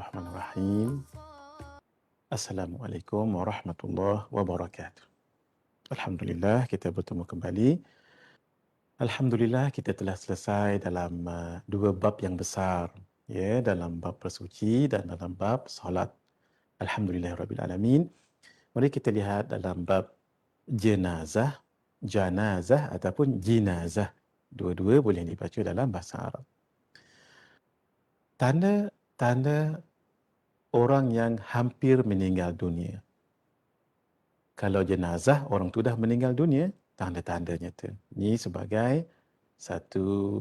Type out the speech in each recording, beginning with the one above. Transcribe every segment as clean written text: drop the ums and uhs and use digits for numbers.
Bismillahirrahmanirrahim. Assalamualaikum warahmatullahi wabarakatuh. Alhamdulillah kita bertemu kembali. Alhamdulillah kita telah selesai dalam dua bab yang besar, ya, dalam bab bersuci dan dalam bab solat. Alhamdulillahirabbil alamin. Mari kita lihat dalam bab jenazah, janazah ataupun jinazah. Dua-dua boleh dibaca dalam bahasa Arab. Tanda-tanda orang yang hampir meninggal dunia. Kalau jenazah orang tu dah meninggal dunia, tanda-tandanya tu. Ini sebagai satu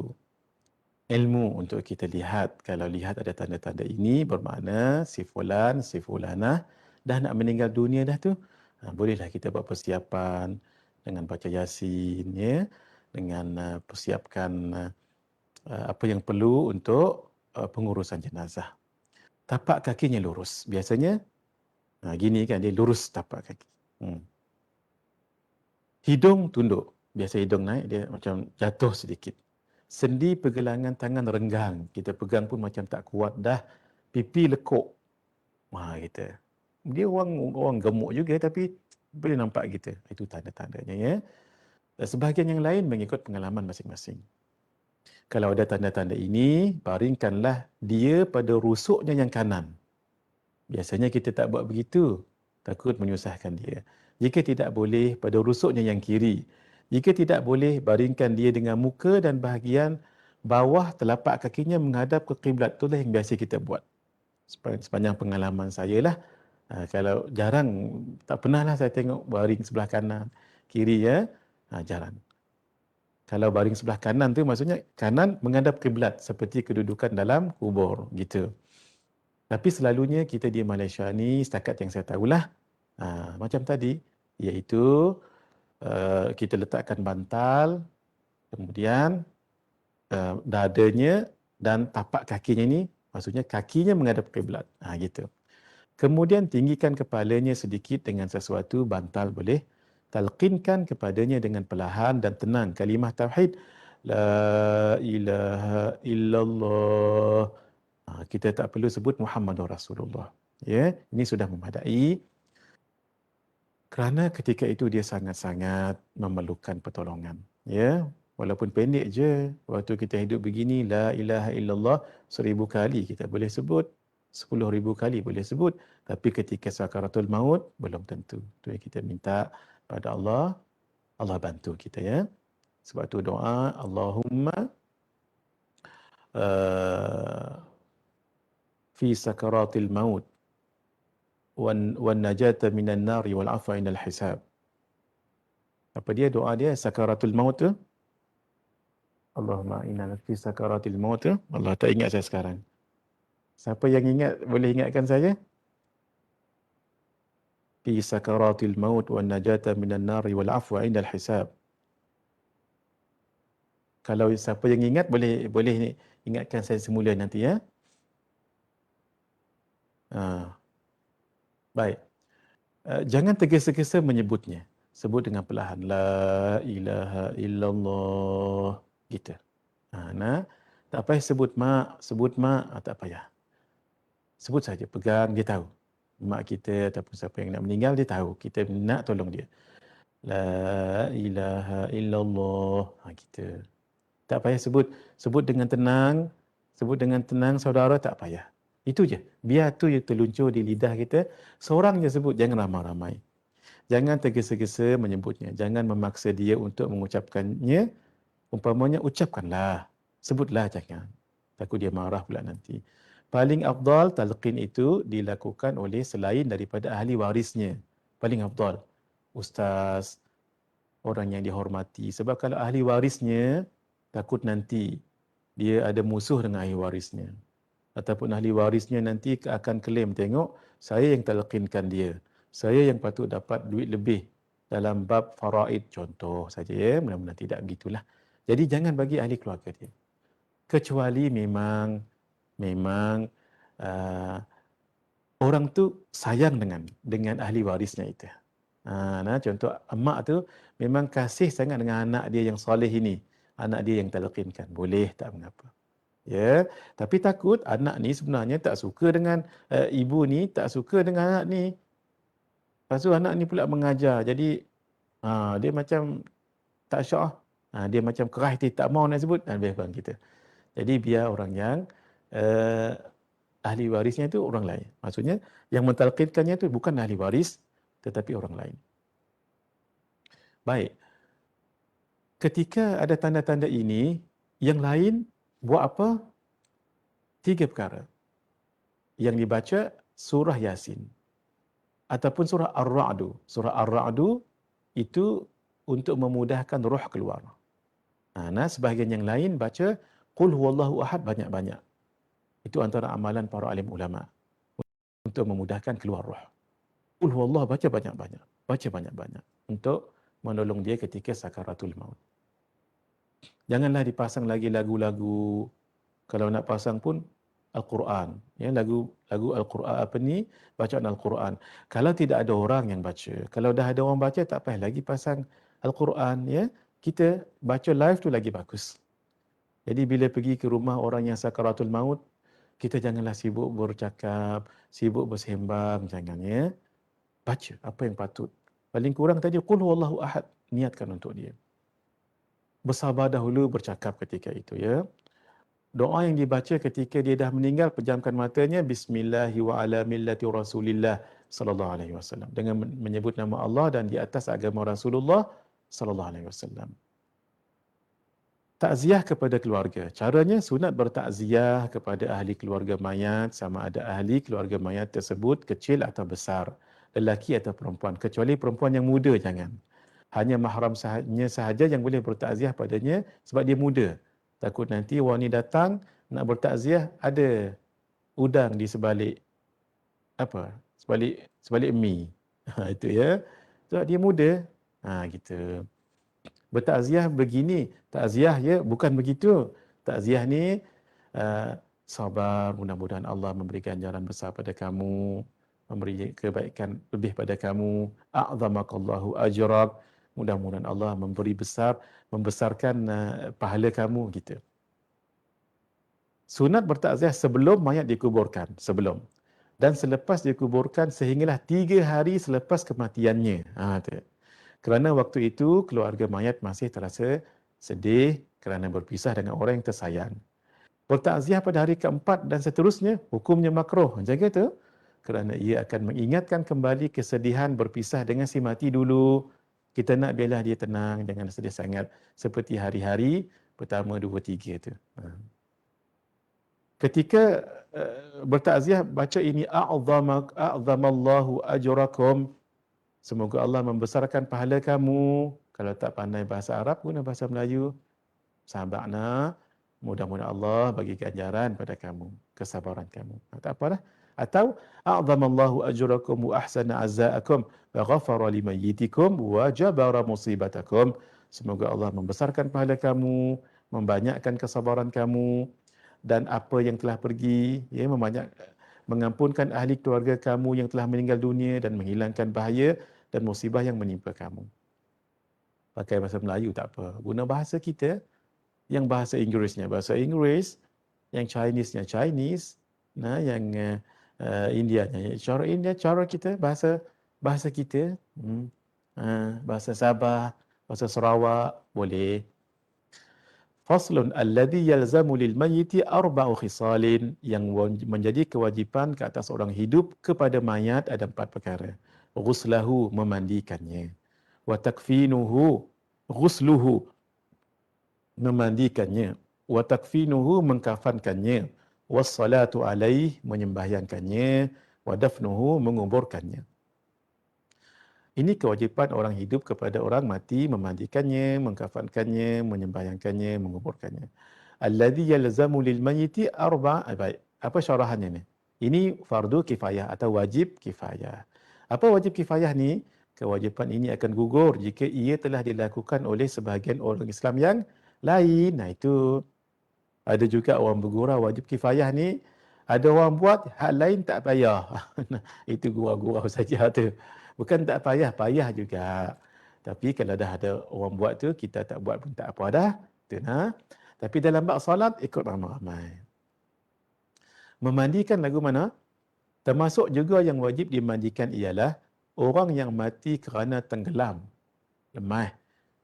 ilmu untuk kita lihat. Kalau lihat ada tanda-tanda ini, bermakna si fulan, si fulanah dah nak meninggal dunia dah tu. Bolehlah kita buat persiapan dengan baca Yasin, ya, dengan persiapkan apa yang perlu untuk pengurusan jenazah. Tapak kakinya lurus. Biasanya gini kan, dia lurus tapak kaki. Hidung tunduk. Biasa hidung naik, dia macam jatuh sedikit. Sendi pergelangan tangan renggang. Kita pegang pun macam tak kuat dah. Pipi lekuk. Kita. Dia orang gemuk juga tapi boleh nampak kita. Itu tanda-tandanya, ya. Sebahagian yang lain mengikut pengalaman masing-masing. Kalau ada tanda-tanda ini, baringkanlah dia pada rusuknya yang kanan. Biasanya kita tak buat begitu. Takut menyusahkan dia. Jika tidak boleh, pada rusuknya yang kiri. Jika tidak boleh, baringkan dia dengan muka dan bahagian bawah telapak kakinya menghadap ke kiblat. Itulah yang biasa kita buat. Sepanjang pengalaman saya lah. Kalau jarang, tak pernah lah saya tengok baring sebelah kanan, kiri, ya. Jarang. Kalau baring sebelah kanan tu maksudnya kanan menghadap kiblat seperti kedudukan dalam kubur, gitu. Tapi selalunya kita di Malaysia ni, setakat yang saya tahulah, macam tadi, iaitu kita letakkan bantal, kemudian dadanya dan tapak kakinya ni, maksudnya kakinya menghadap kiblat. Gitu. Kemudian tinggikan kepalanya sedikit dengan sesuatu, bantal boleh. Talqinkan kepadanya dengan perlahan dan tenang kalimah tauhid. La ilaha illallah. Kita tak perlu sebut Muhammadur Rasulullah. Ya, ini sudah memadai. Kerana ketika itu dia sangat-sangat memerlukan pertolongan. Ya, walaupun pendek je, waktu kita hidup begini, la ilaha illallah 1000 kali kita boleh sebut, 10,000 kali boleh sebut, tapi ketika sakaratul maut belum tentu. Itu yang kita minta pada Allah, Allah bantu kita, ya. Sebab tu doa, Allahumma fi sakaratil maut wan najata minan nari wal afwa inal hisab. Apa dia doa dia sakaratul maut tu? Allahumma inna fi sakaratil maut tu. Allah tak ingat saya sekarang. Siapa yang ingat boleh ingatkan saya? Fi sakaratil maut wan najata minan nari wal afwa inal hisab. Kalau siapa yang ingat boleh ingatkan saya semula nanti, ya. Baik. Jangan tergesa-gesa menyebutnya. Sebut dengan perlahan. La ilaha illallah. Gitu. Tak payah sebut mak, tak payah. Sebut saja, pegang, dia tahu. Mak kita ataupun siapa yang nak meninggal, dia tahu. Kita nak tolong dia. La ilaha illallah. Gitu. Tak payah sebut dengan tenang. Sebut dengan tenang, saudara, tak payah. Itu je. Biar tu yang terluncur di lidah kita. Seorang je sebut, jangan ramai-ramai. Jangan tergesa-gesa menyebutnya. Jangan memaksa dia untuk mengucapkannya. Umpamanya, ucapkanlah. Sebutlah, jangan. Takut dia marah pula nanti. Paling afdal, talqin itu dilakukan oleh selain daripada ahli warisnya. Paling afdal. Ustaz, orang yang dihormati. Sebab kalau ahli warisnya, takut nanti dia ada musuh dengan ahli warisnya. Ataupun ahli warisnya nanti akan klaim, tengok, saya yang talqinkan dia. Saya yang patut dapat duit lebih dalam bab faraid, contoh saja, ya. Mudah-mudahan tidak begitulah. Jadi jangan bagi ahli keluarga dia. Kecuali memang orang tu sayang dengan ahli warisnya itu. Contoh emak tu memang kasih sangat dengan anak dia yang soleh ini. Anak dia yang talqinkan. Boleh, tak mengapa. Ya, tapi takut anak ni sebenarnya tak suka dengan ibu ni, tak suka dengan anak ni. Lepas tu anak ni pula mengajar. Jadi dia macam tak syok. Dia macam kerah hati, tak mau nak sebut. Lebih kurang kita. Jadi biar orang yang uh, ahli warisnya itu orang lain. Maksudnya yang mentalqinkannya itu bukan ahli waris, tetapi orang lain. Baik. Ketika ada tanda-tanda ini, yang lain buat apa? 3 perkara. Yang dibaca surah Yasin ataupun surah Ar-Ra'du. Surah Ar-Ra'du itu untuk memudahkan roh keluar. Nah, sebahagian yang lain baca Qul huwallahu ahad banyak-banyak. Itu antara amalan para alim ulama untuk memudahkan keluar roh. Qul huwallahu baca banyak-banyak. Baca banyak-banyak untuk menolong dia ketika sakaratul maut. Janganlah dipasang lagi lagu-lagu. Kalau nak pasang pun Al-Quran. Ya, lagu Al-Quran apa ni? Bacaan Al-Quran. Kalau tidak ada orang yang baca, kalau dah ada orang baca, tak payah lagi pasang Al-Quran. Ya, kita baca live tu lagi bagus. Jadi bila pergi ke rumah orang yang sakaratul maut, kita janganlah sibuk bercakap, sibuk bersembang, jangan ya. Baca apa yang patut. Paling kurang tadi, Qul huwallahu ahad, niatkan untuk dia. Bersabar dahulu bercakap ketika itu ya. Doa yang dibaca ketika dia dah meninggal, pejamkan matanya, Bismillahi wa ala millati Rasulillah sallallahu alaihi wasallam. Dengan menyebut nama Allah dan di atas agama Rasulullah sallallahu alaihi wasallam. Takziah kepada keluarga. Caranya sunat bertakziah kepada ahli keluarga mayat, sama ada ahli keluarga mayat tersebut kecil atau besar, lelaki atau perempuan, kecuali perempuan yang muda jangan. Hanya mahram sahaja yang boleh bertakziah padanya sebab dia muda. Takut nanti orang ni datang nak bertakziah, ada udang di sebalik sebalik mi. Itu ya. Sebab dia muda. Gitu. Bertakziah begini, takziah ya bukan begitu. Takziah ni sabar, mudah-mudahan Allah memberi ganjaran besar pada kamu, memberi kebaikan lebih pada kamu. A'zamakallahu ajrak. Mudah-mudahan Allah membesarkan pahala kamu gitu. Sunat bertakziah sebelum mayat dikuburkan, sebelum. Dan selepas dikuburkan sehinggalah 3 hari selepas kematiannya. Tu. Kerana waktu itu keluarga mayat masih terasa sedih kerana berpisah dengan orang yang tersayang. Bertakziah pada hari keempat dan seterusnya, hukumnya makruh. Jaga tu. Kerana ia akan mengingatkan kembali kesedihan berpisah dengan si mati dulu. Kita nak biarlah dia tenang, jangan sedih sangat. Seperti hari-hari pertama, dua, tiga tu. Ketika bertakziah, baca ini, A'zamallahu ajrakum. Semoga Allah membesarkan pahala kamu. Kalau tak pandai bahasa Arab, guna bahasa Melayu. Sabarna. Mudah-mudahan Allah bagi ganjaran pada kamu. Kesabaran kamu. Tak apalah. Atau a'zamallahu ajrakum wa ahsana azza'akum wa ghafara limayyitikum wa jabara musibatakum. Semoga Allah membesarkan pahala kamu, membanyakkan kesabaran kamu, dan apa yang telah pergi, ya, mengampunkan ahli keluarga kamu yang telah meninggal dunia dan menghilangkan bahaya dan musibah yang menimpa kamu. Pakai bahasa Melayu tak apa. Guna bahasa kita, yang bahasa Inggerisnya bahasa Inggeris, yang Chinese-nya Chinese, yang Indianya cara India, cara kita bahasa kita, bahasa Sabah, bahasa Sarawak boleh. Faslun alladhi yalzamu lil mayyiti arba'u khisalin, yang menjadi kewajipan ke atas orang hidup kepada mayat ada 4 perkara. Ghuslahu, memandikannya. Wa takfinuhu, ghusluhu, memandikannya. Wa takfinuhu, mengkafankannya. Wassalatu alaih, menyembahyangkannya. Wa dafnuhu, menguburkannya. Ini kewajipan orang hidup kepada orang mati, memandikannya, mengkafankannya, menyembahyangkannya, menguburkannya. Alladhi yalzamu lil mayyiti baik. Apa syarahannya ni? Ini fardu kifayah atau wajib kifayah. Apa wajib kifayah ni? Kewajipan ini akan gugur jika ia telah dilakukan oleh sebahagian orang Islam yang lain. Itu ada juga orang bergurau wajib kifayah ni, ada orang buat, hal lain tak payah. Itu gurau-gurau saja tu. Bukan tak payah, payah juga. Tapi kalau dah ada orang buat tu, kita tak buat pun tak apa dah. Tu, Tapi dalam bab solat ikut ramai-ramai. Memandikan lagu mana? Termasuk juga yang wajib dimandikan ialah orang yang mati kerana tenggelam, lemah.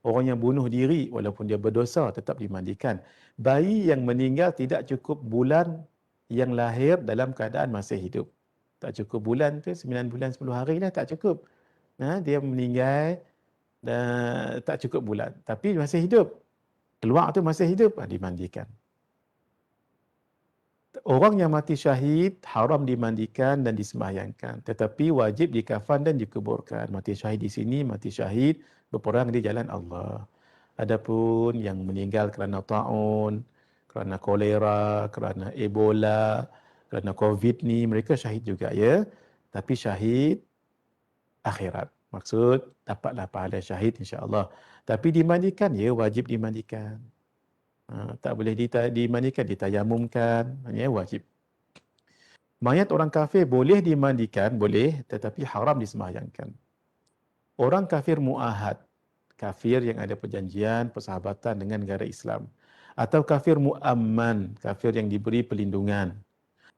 Orang yang bunuh diri walaupun dia berdosa tetap dimandikan. Bayi yang meninggal tidak cukup bulan yang lahir dalam keadaan masih hidup. Tak cukup bulan tu 9 bulan 10 hari lah, tak cukup. Dia meninggal dan tak cukup bulan. Tapi masih hidup. Keluar tu masih hidup, dimandikan. Orang yang mati syahid haram dimandikan dan disembahyangkan, tetapi wajib dikafan dan dikuburkan. Mati syahid di sini, mati syahid berperang di jalan Allah. Adapun yang meninggal kerana taun, kerana kolera, kerana Ebola, kerana COVID ni, mereka syahid juga ya. Tapi syahid akhirat. Maksud dapatlah pahala syahid insya-Allah. Tapi dimandikan ya, wajib dimandikan. Tak boleh dimandikan, ditayamumkan, ya wajib. Mayat orang kafir boleh dimandikan, boleh, tetapi haram disembahyangkan. Orang kafir mu'ahad, kafir yang ada perjanjian, persahabatan dengan negara Islam. Atau kafir mu'amman, kafir yang diberi perlindungan.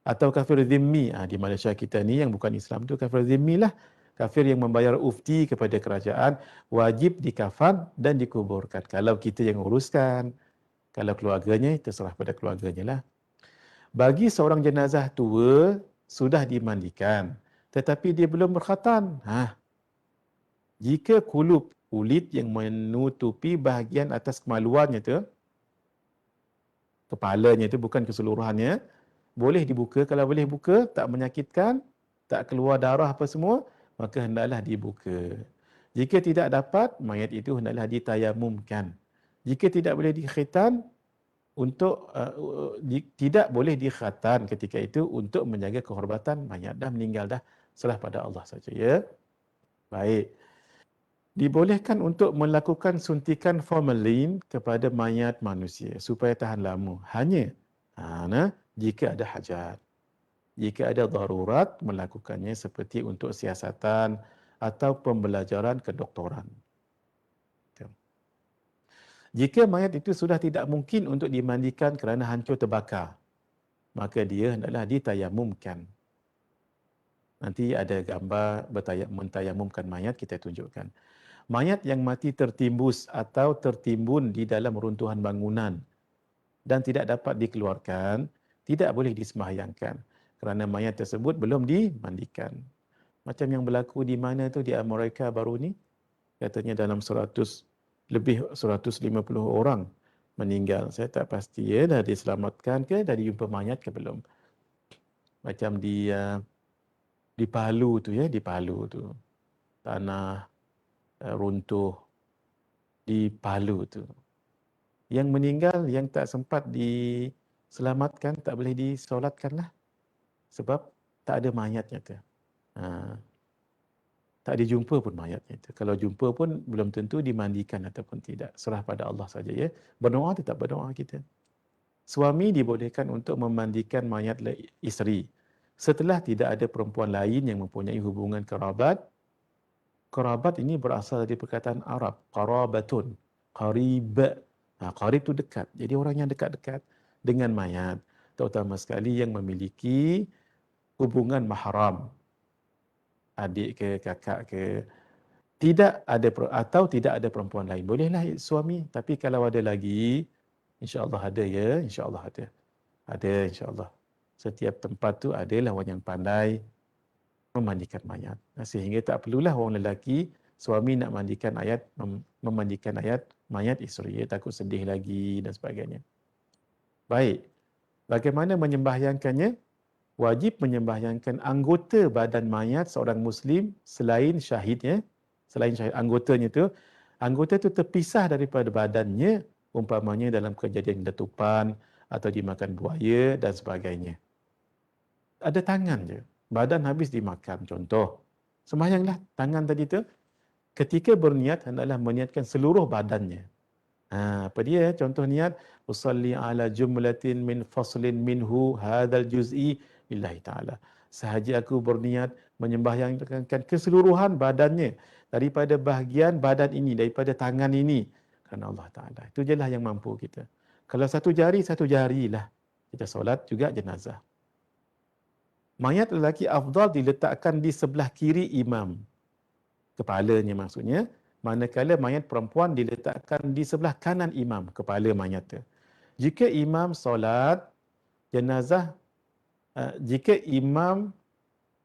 Atau kafir zimmi, di Malaysia kita ni yang bukan Islam tu kafir zimmi lah. Kafir yang membayar ufti kepada kerajaan, wajib dikafan dan dikuburkan. Kalau kita yang uruskan, kalau keluarganya, terserah pada keluarganya lah. Bagi seorang jenazah tua, sudah dimandikan. Tetapi dia belum berkhatan. Jika kulit yang menutupi bahagian atas kemaluannya tu, kepalanya tu bukan keseluruhannya, boleh dibuka. Kalau boleh buka, tak menyakitkan, tak keluar darah apa semua, maka hendaklah dibuka. Jika tidak dapat, mayat itu hendaklah ditayamumkan. Jika tidak boleh dikhitan, tidak boleh dikhatan ketika itu untuk menjaga kehormatan mayat. Dah meninggal dah, serah pada Allah saja ya. Baik. Dibolehkan untuk melakukan suntikan formalin kepada mayat manusia supaya tahan lama. Hanya jika ada hajat. Jika ada darurat, melakukannya seperti untuk siasatan atau pembelajaran kedoktoran. Jika mayat itu sudah tidak mungkin untuk dimandikan kerana hancur terbakar, maka dia hendaklah ditayamumkan. Nanti ada gambar mentayamumkan mayat, kita tunjukkan. Mayat yang mati tertimbus atau tertimbun di dalam runtuhan bangunan dan tidak dapat dikeluarkan, tidak boleh disembahyangkan kerana mayat tersebut belum dimandikan. Macam yang berlaku di mana tu, di Amerika baru ni, katanya dalam 150 orang meninggal. Saya tak pasti ya, dah diselamatkan ke, dah dijumpa mayat ke belum. Macam di Palu tu ya, di Palu tu. Tanah runtuh di Palu tu. Yang meninggal, yang tak sempat diselamatkan, tak boleh disolatkan lah. Sebab tak ada mayatnya tu. Tak dijumpa pun mayatnya itu. Kalau jumpa pun belum tentu dimandikan ataupun tidak. Serah pada Allah saja ya. Berdoa tetap berdoa kita. Suami dibolehkan untuk memandikan mayat isteri setelah tidak ada perempuan lain yang mempunyai hubungan kerabat. Kerabat ini berasal dari perkataan Arab, qarabatun, qarib. Qarib itu dekat. Jadi orang yang dekat-dekat dengan mayat, terutama sekali yang memiliki hubungan mahram, adik ke, kakak ke, tidak ada perempuan lain. Bolehlah suami, tapi kalau ada lagi, insya-Allah ada ya, insya-Allah ada. Ada insya-Allah. Setiap tempat tu adalah orang yang pandai memandikan mayat. Sehingga tak perlulah orang lelaki, suami nak memandikan mayat isteri, takut sedih lagi dan sebagainya. Baik. Bagaimana menyembahyangkannya? Wajib menyembahyangkan anggota badan mayat seorang Muslim selain syahidnya, selain syahid anggotanya tu, anggota tu terpisah daripada badannya, umpamanya dalam kejadian letupan atau dimakan buaya dan sebagainya. Ada tangan je, badan habis dimakan, contoh. Sembahyanglah tangan tadi tu, ketika berniat hendaklah meniatkan seluruh badannya. Apa dia? Contoh niat, usalli ala jumlatin min faslin minhu hadzal juz'i lillahi ta'ala. Sahaja aku berniat menyembahyangkan keseluruhan badannya daripada bahagian badan ini, daripada tangan ini kerana Allah Ta'ala. Itu je lah yang mampu kita. Kalau satu jarilah kita solat juga jenazah. Mayat lelaki afdal diletakkan di sebelah kiri imam, kepalanya maksudnya, manakala mayat perempuan diletakkan di sebelah kanan imam, kepala mayat tu. Jika imam solat jenazah, jika imam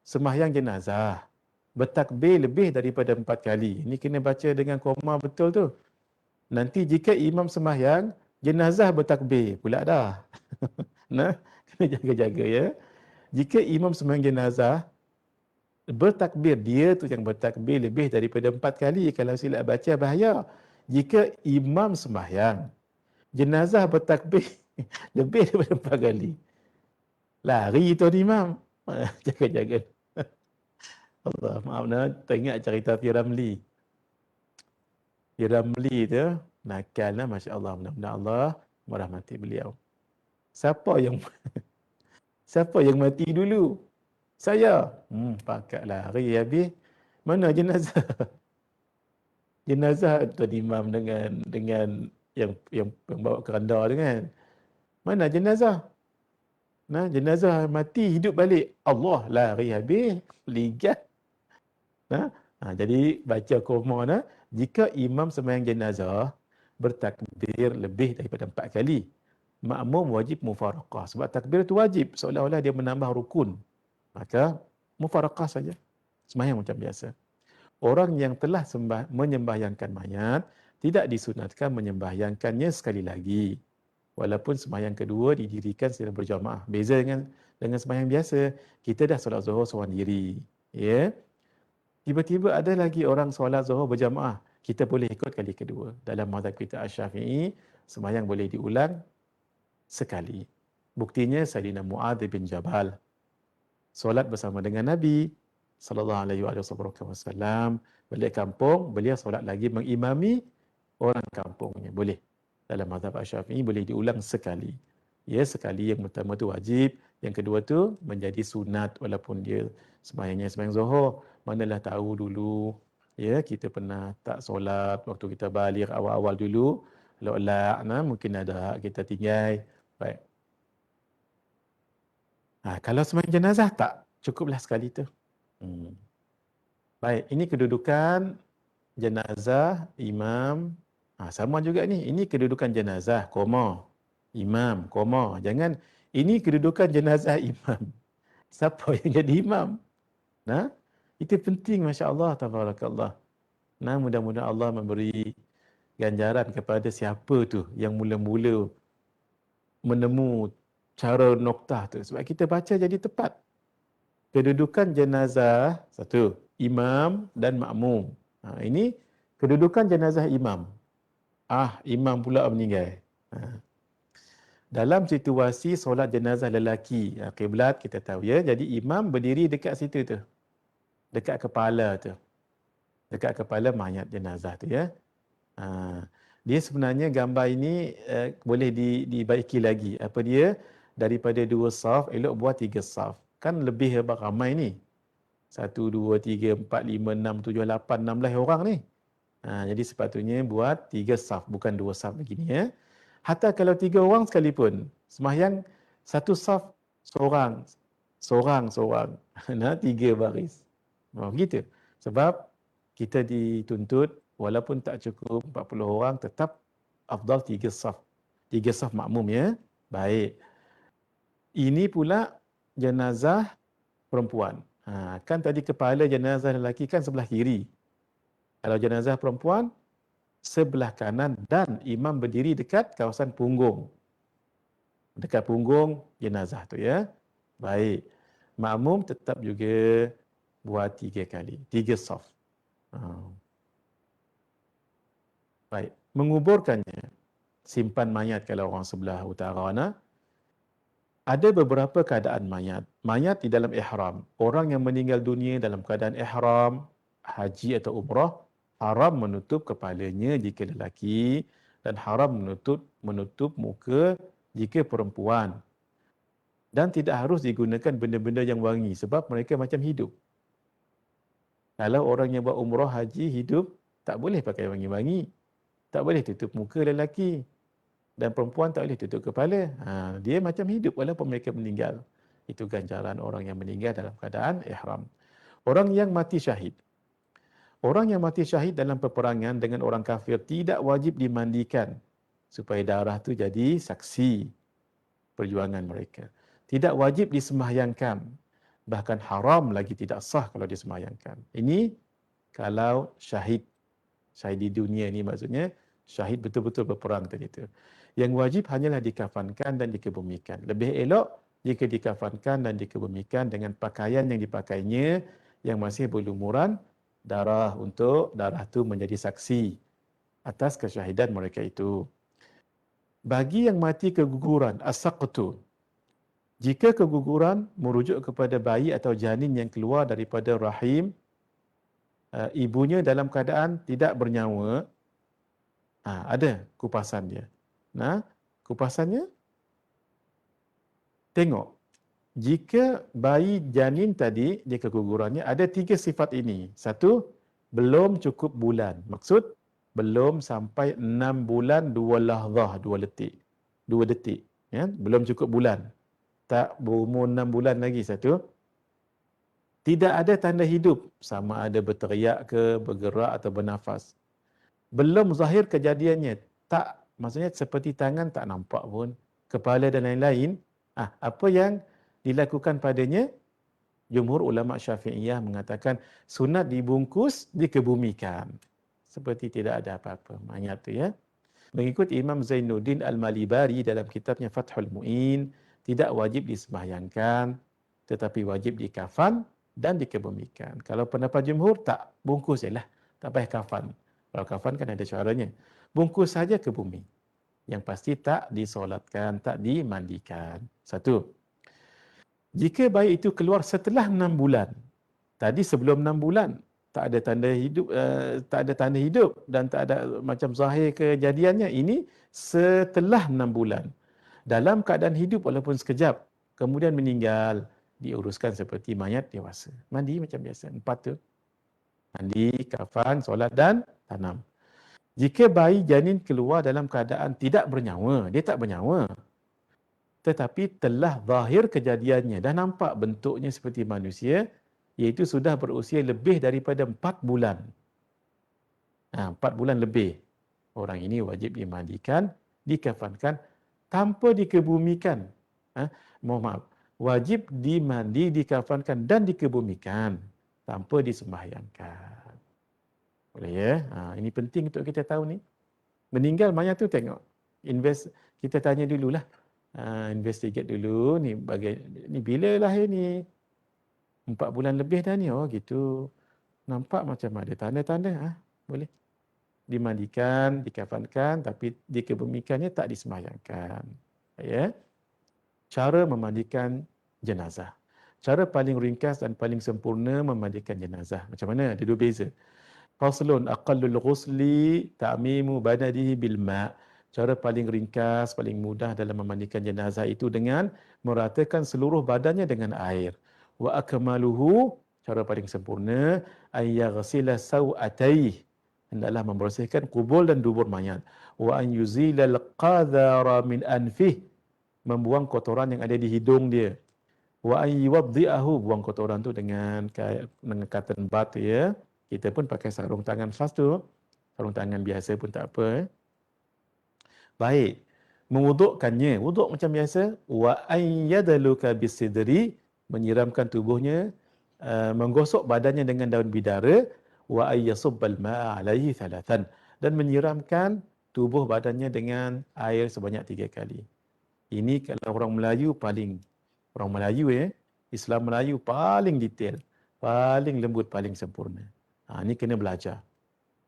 sembahyang jenazah bertakbir lebih daripada 4 kali, ini kena baca dengan koma betul tu. Nanti jika imam sembahyang jenazah bertakbir pula dah. Nah, kena jaga-jaga ya. Jika imam sembahyang jenazah bertakbir, dia tu yang bertakbir lebih daripada 4 kali, kalau silap baca bahaya. Jika imam sembahyang jenazah bertakbir lebih daripada 4 kali, lari tuan imam. Jaga-jaga. Allah, maaf nak teringat cerita Piramli. Piramli tu nakal lah, masya-Allah, mudah-mudahan Allah merahmati beliau. Siapa yang siapa yang mati dulu? Saya. Pakat lari habis. Mana jenazah? Jenazah tuan imam dengan yang bawa keranda tu kan. Mana jenazah? Nah, jenazah mati hidup balik. Allah, lari habis, ligat. Nah, jadi baca koma nah, jika imam sembahyang jenazah bertakbir lebih daripada 4 kali, makmum wajib mufaraqah. Sebab takbir itu wajib, seolah-olah dia menambah rukun. Maka mufaraqah saja. Sembahyang macam biasa. Orang yang telah menyembahyangkan mayat tidak disunatkan menyembahyangkannya sekali lagi. Walaupun sembahyang kedua didirikan secara berjamaah. Beza dengan sembahyang biasa, kita dah solat zuhur seorang diri. Ya. Tiba-tiba ada lagi orang solat zuhur berjamaah, kita boleh ikut kali kedua. Dalam mazhab kita Asy-Syafi'i, sembahyang boleh diulang sekali. Buktinya Sayyidina Muadz bin Jabal solat bersama dengan Nabi sallallahu alaihi wasallam, balik kampung, beliau solat lagi mengimami orang kampungnya. Boleh. Dalam mazhab Asy-Syafi'i boleh diulang sekali. Ya, sekali yang pertama tu wajib, yang kedua tu menjadi sunat walaupun dia sembahyangnya sembahyang zuhur. Manalah tahu dulu, ya, kita pernah tak solat waktu kita balik awal-awal dulu, lolak mungkin ada kita tinggal. Baik. Kalau sembahyang jenazah tak, cukuplah sekali tu. Baik, ini kedudukan jenazah, imam. Sama juga ni, ini kedudukan jenazah, koma. Imam, koma. Jangan, ini kedudukan jenazah imam. Siapa yang jadi imam? Nah, itu penting, Masya Allah, tabarakallah. Nah, mudah-mudahan Allah memberi ganjaran kepada siapa tu yang mula-mula menemu cara noktah tu. Sebab kita baca jadi tepat. Kedudukan jenazah, satu, imam dan makmum. Ini kedudukan jenazah imam. Imam pula meninggal. Dalam situasi solat jenazah lelaki, kiblat kita tahu ya. Jadi imam berdiri dekat situ tu. Dekat kepala tu. Dekat kepala mayat jenazah tu ya. Dia sebenarnya gambar ini boleh dibaiki lagi. Apa dia? Daripada 2 saf, elok buat 3 saf. Kan lebih ramai ni. 1, 2, 3, 4, 5, 6, 7, 8, 16 orang ni. Jadi sepatutnya buat 3 saf, bukan 2 saf begini ya. Hatta kalau 3 orang sekalipun, sembahyang 1 saf seorang. Nah, 3 baris. Begitu. Sebab kita dituntut walaupun tak cukup 40 orang, tetap afdal 3 saf. 3 saf makmum ya. Baik. Ini pula jenazah perempuan. Kan tadi kepala jenazah lelaki kan sebelah kiri. Kalau jenazah perempuan, sebelah kanan dan imam berdiri dekat kawasan punggung. Dekat punggung jenazah tu ya. Baik. Makmum tetap juga buat 3 kali. 3 saf. Baik. Menguburkannya, simpan mayat kalau orang sebelah utara. Ada beberapa keadaan mayat. Mayat di dalam ihram. Orang yang meninggal dunia dalam keadaan ihram, haji atau umrah, haram menutup kepalanya jika lelaki dan haram menutup muka jika perempuan. Dan tidak harus digunakan benda-benda yang wangi sebab mereka macam hidup. Kalau orang yang buat umrah, haji, hidup, tak boleh pakai wangi-wangi. Tak boleh tutup muka lelaki. Dan perempuan tak boleh tutup kepala. Dia macam hidup walaupun mereka meninggal. Itu ganjaran orang yang meninggal dalam keadaan ihram. Orang yang mati syahid. Orang yang mati syahid dalam peperangan dengan orang kafir tidak wajib dimandikan supaya darah tu jadi saksi perjuangan mereka. Tidak wajib disembahyangkan. Bahkan haram lagi, tidak sah kalau disembahyangkan. Ini kalau syahid. Syahid di dunia ni maksudnya syahid betul-betul berperang tadi tu. Yang wajib hanyalah dikafankan dan dikebumikan. Lebih elok jika dikafankan dan dikebumikan dengan pakaian yang dipakainya yang masih berlumuran darah untuk darah tu menjadi saksi atas kesyahidan mereka itu. Bagi yang mati keguguran, as-saqtu. Jika keguguran merujuk kepada bayi atau janin yang keluar daripada rahim ibunya dalam keadaan tidak bernyawa, ada kupasan dia. Nah, kupasannya, tengok. Jika bayi janin tadi, dia kegugurannya, ada 3 sifat ini. Satu, belum cukup bulan. Maksud, belum sampai 6 bulan 2 lahzah, 2 detik. 2 detik. Ya? Belum cukup bulan. Tak berumur 6 bulan lagi satu. Tidak ada tanda hidup. Sama ada berteriak ke, bergerak atau bernafas. Belum zahir kejadiannya. Tak, maksudnya seperti tangan tak nampak pun. Kepala dan lain-lain. Apa yang dilakukan padanya? Jumhur ulama Syafi'iyah mengatakan sunat dibungkus, dikebumikan. Seperti tidak ada apa-apa mayat tu ya. Mengikut Imam Zainuddin Al-Malibari dalam kitabnya Fathul Mu'in, tidak wajib disembahyangkan, tetapi wajib dikafan dan dikebumikan. Kalau pendapat jumhur, tak, bungkus je lah. Tak payah kafan. Kalau kafan kan ada caranya. Bungkus saja ke bumi. Yang pasti tak disolatkan, tak dimandikan. Satu. Jika bayi itu keluar setelah 6 bulan. Tadi sebelum 6 bulan, tak ada tanda hidup, tak ada tanda hidup dan tak ada macam zahir kejadiannya. Ini setelah 6 bulan. Dalam keadaan hidup walaupun sekejap, kemudian meninggal, diuruskan seperti mayat dewasa. Mandi macam biasa. 4 tu. Mandi, kafan, solat dan tanam. Jika bayi janin keluar dalam keadaan tidak bernyawa, dia tak bernyawa. Tetapi telah zahir kejadiannya dan nampak bentuknya seperti manusia, iaitu sudah berusia lebih daripada 4 bulan. 4 bulan lebih. Orang ini wajib dimandikan, dikafankan, tanpa dikebumikan. Mohon maaf. Wajib dimandi, dikafankan dan dikebumikan tanpa disembahyangkan. Boleh ya? Ini penting untuk kita tahu ni. Meninggal mayat tu tengok. Kita tanya dululah. Investigate dulu ni bila lahir ni? 4 bulan lebih dah ni. Oh gitu. Nampak macam ada tanda-tanda. Boleh. Dimandikan, dikafankan, tapi dikebumikannya tak disembahyangkan. Ya. Cara memandikan jenazah. Cara paling ringkas dan paling sempurna memandikan jenazah. Macam mana? Ada 2 beza. Faslun aqallul ghusli ta'mimu badanihi bil ma'. Cara paling ringkas, paling mudah dalam memandikan jenazah itu dengan meratakan seluruh badannya dengan air. Wa akmaluhu, cara paling sempurna, ay yaghsila saw'atayhi. Hendaklah membersihkan kubul dan dubur mayat. Wa an yuzilal qadhara min anfih. Membuang kotoran yang ada di hidung dia. Wa an yuwaddi'ahu, buang kotoran tu dengan cotton bud ya. Kita pun pakai sarung tangan khas tu. Sarung tangan biasa pun tak apa. Baik. Mewudukkannya. Wuduk macam biasa. Wa ayyadaluka bisidri. Menyiramkan tubuhnya. Menggosok badannya dengan daun bidara. Wa ayyasubbal ma'a alaihi thalathan. Dan menyiramkan tubuh badannya dengan air sebanyak 3 kali. Ini kalau orang Melayu paling. Orang Melayu Islam Melayu paling detail. Paling lembut, paling sempurna. Ini kena belajar.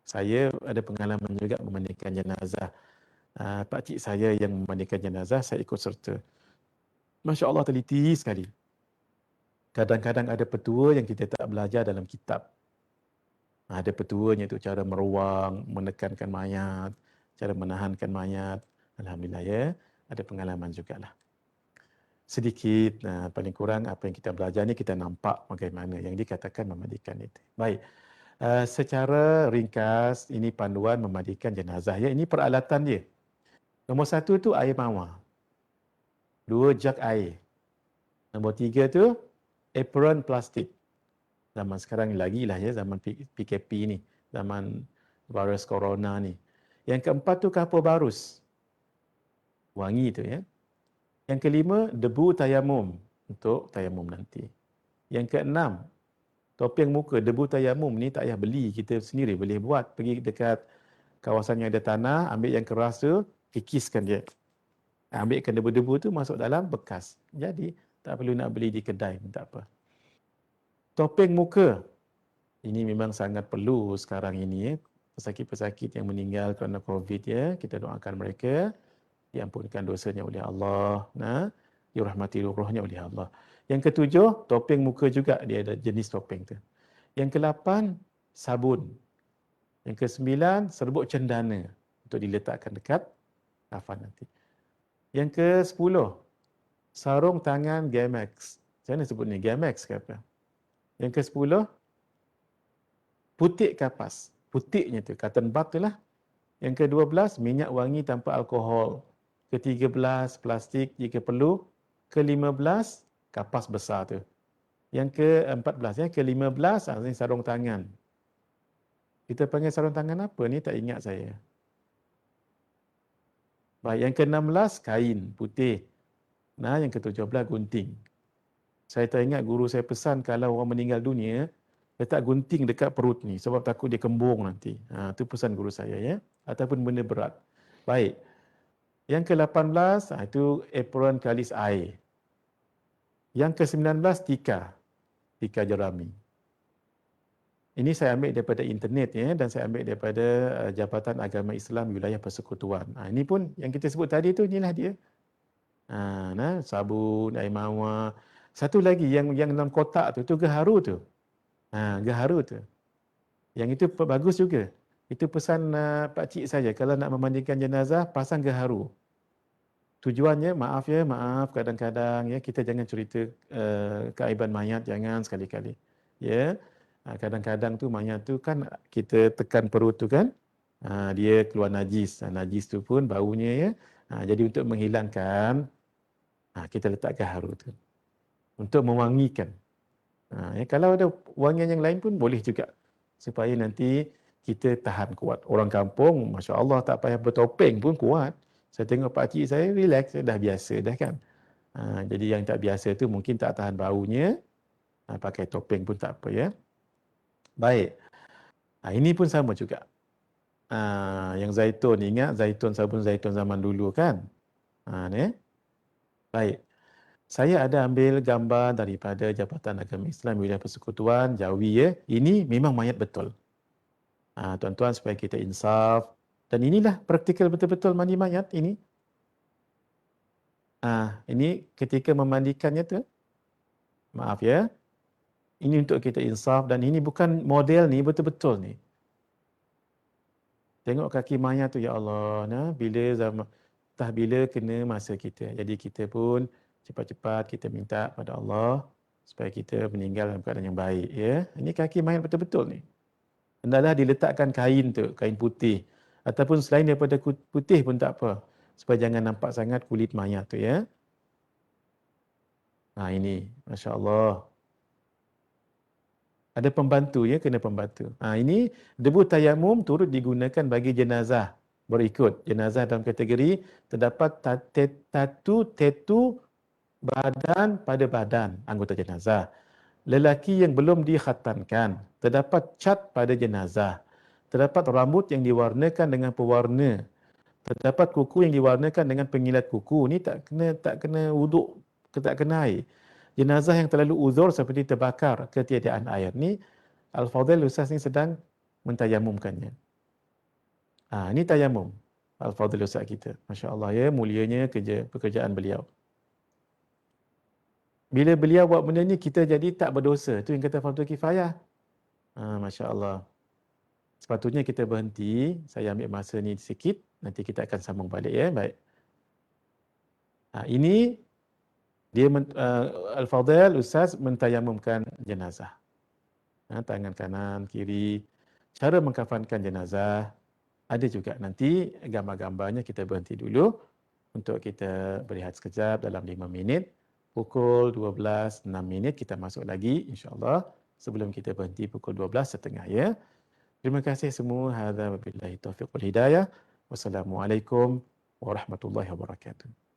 Saya ada pengalaman juga memandikan jenazah. Pakcik saya yang memandikan jenazah, saya ikut serta. Masya Allah, teliti sekali. Kadang-kadang ada petua yang kita tak belajar dalam kitab. Ada petuanya tu, cara meruang, menekankan mayat, cara menahankan mayat. Alhamdulillah ya, ada pengalaman jugalah. Sedikit, paling kurang apa yang kita belajar ni kita nampak bagaimana yang dikatakan memandikan itu. Baik. Secara ringkas, ini panduan memandikan jenazah. Ya, ini peralatan dia. Nombor 1 tu air mawar. 2 jug air. Nombor 3 tu apron plastik. Zaman sekarang lagi lah ya, zaman PKP ni, zaman virus corona ni. Yang keempat tu kapur barus. Wangi tu ya. Yang kelima, debu tayamum untuk tayamum nanti. Yang keenam, topeng muka. Debu tayamum ni tak payah beli, kita sendiri boleh buat. Pergi dekat kawasan yang ada tanah, ambil yang keras tu, kikiskan dia. Ambilkan debu-debu tu masuk dalam bekas. Jadi, tak perlu nak beli di kedai pun tak apa. Topeng muka. Ini memang sangat perlu sekarang ini ya. Pesakit-pesakit yang meninggal kerana COVID ya, kita doakan mereka diampunkan dosanya oleh Allah, dirahmati rohnya oleh Allah. Yang ketujuh, topeng muka juga, dia ada jenis topeng tu. Yang ke-8, sabun. Yang ke-9, serbuk cendana untuk diletakkan dekat kafan nanti. Yang ke-10, sarung tangan Gamex. Macam mana sebut ni? Gamex ke apa? Yang ke-10, putik kapas. Putiknya tu, cotton bud tu lah. Yang ke-12, minyak wangi tanpa alkohol. Ke-13, plastik jika perlu. Ke-15, kapas besar tu. Yang ke-14, ya. Ke-15, ini sarung tangan. Kita panggil sarung tangan apa ni? Tak ingat saya. Baik, yang ke-16, kain putih. Yang ke-17, gunting. Saya tak ingat guru saya pesan kalau orang meninggal dunia, letak gunting dekat perut ni sebab takut dia kembung nanti. Itu pesan guru saya ya. Ataupun benda berat. Baik. Yang ke-18, itu apron kalis air. Yang ke-19, tika. Tika jerami. Ini saya ambil daripada internet ya, dan saya ambil daripada Jabatan Agama Islam Wilayah Persekutuan. Ini pun yang kita sebut tadi tu, inilah dia. Sabun, air mawar. Satu lagi yang dalam kotak tu gaharu tu. Gaharu tu. Yang itu bagus juga. Itu pesan pak cik saya, kalau nak memandikan jenazah, pasang gaharu. Tujuannya, maaf kadang-kadang ya kita jangan cerita keaiban mayat, jangan sekali-kali. Ya. Kadang-kadang tu mayat tu kan kita tekan perut tu kan, dia keluar najis. Najis tu pun baunya ya. Jadi untuk menghilangkan, kita letak gaharu tu. Untuk mewangikan. Kalau ada wangian yang lain pun boleh juga. Supaya nanti kita tahan kuat. Orang kampung, Masya Allah, tak payah bertopeng pun kuat. Saya tengok pakcik saya relax, dah biasa dah kan. Jadi yang tak biasa tu mungkin tak tahan baunya, pakai topeng pun tak apa ya. Baik. Ini pun sama juga. Yang zaitun, ingat zaitun, sabun zaitun zaman dulu kan. Ni. Baik. Saya ada ambil gambar daripada Jabatan Agama Islam Wilayah Persekutuan Jawi ya. Ini memang mayat betul. Tuan-tuan, supaya kita insaf. Dan inilah praktikal betul-betul mandi mayat ini. Ini ketika memandikannya tu. Maaf ya. Ini untuk kita insaf, dan ini bukan model ni, betul-betul ni. Tengok kaki mayat tu, ya Allah. Entah bila kena masa kita. Jadi kita pun cepat-cepat kita minta pada Allah supaya kita meninggal dalam keadaan yang baik ya. Ini kaki mayat betul-betul ni. Hendaklah diletakkan kain tu, kain putih. Ataupun selain daripada putih pun tak apa. Supaya jangan nampak sangat kulit mayat tu ya. Ini, Masya Allah. Ada pembantu ya, kena pembantu. Ini debu tayamum turut digunakan bagi jenazah berikut. Jenazah dalam kategori terdapat tatu badan pada badan anggota jenazah. Lelaki yang belum dikhatankan, terdapat cat pada jenazah. Terdapat rambut yang diwarnakan dengan pewarna. Terdapat kuku yang diwarnakan dengan pengilat kuku. Ini tak kena wuduk, tak kena air. Jenazah yang terlalu uzur seperti terbakar ketiadaan air. Ni Al-Fadhil Ustaz ni sedang mentayamumkannya. Ini tayamum Al-Fadhil Ustaz kita. Masya Allah ya, mulianya pekerjaan beliau. Bila beliau buat benda ni, kita jadi tak berdosa. Itu yang kata fardu kifayah. Masya Allah. Sepatutnya kita berhenti. Saya ambil masa ni sikit. Nanti kita akan sambung balik ya. Baik. Ini dia Al-Fadhil Ustaz mentayamumkan jenazah. Tangan kanan, kiri. Cara mengkafankan jenazah. ada juga nanti gambar-gambarnya. Kita berhenti dulu untuk kita berehat sekejap dalam 5 minit. Pukul 12.06 kita masuk lagi insya-Allah sebelum kita berhenti pukul 12.30 ya. Terima kasih semua. Hadza wabillahi taufiq wal hidayah. Wassalamualaikum warahmatullahi wabarakatuh.